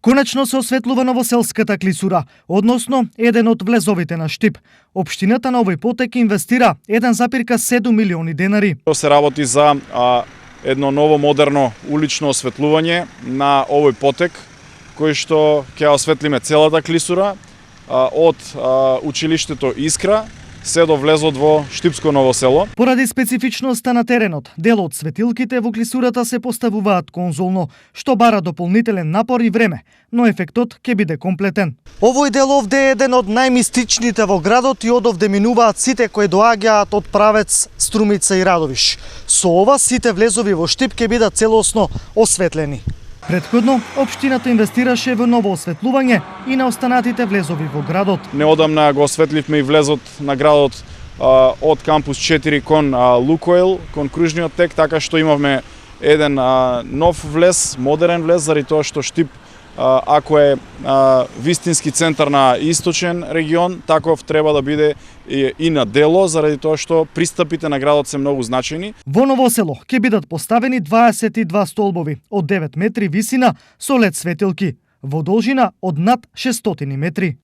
Конечно се осветлува Новоселската клисура, односно еден од влезовите на Штип. Општината на овој потек инвестира 1,7 милиони денари. Се работи за едно ново модерно улично осветлување на овој потек, кој што ќе осветлиме целата клисура од училиштето Искра се до влезот во Штипско Ново село. Поради специфичноста на теренот, дел од светилките во клисурата се поставуваат конзолно, што бара дополнителен напор и време, но ефектот ќе биде комплетен. Овој дел овде е еден од најмистичните во градот и одовде минуваат сите кои доаѓаат од правец Струмица и Радовиш. Со ова сите влезови во Штип ќе бидат целосно осветлени. Претходно, општината инвестираше во ново осветлување и на останатите влезови во градот. Неодамна го осветливме и влезот на градот од кампус 4 кон Лукойл, кон кружниот тек, така што имавме еден нов влез, модерен влез, заради тоа што Штип, ако е вистински центар на источен регион, таков треба да биде и на дело, заради тоа што пристапите на градот се многу значајни. Во Ново село ќе бидат поставени 22 столбови од 9 метри висина со лед светилки, во должина од над 600 метри.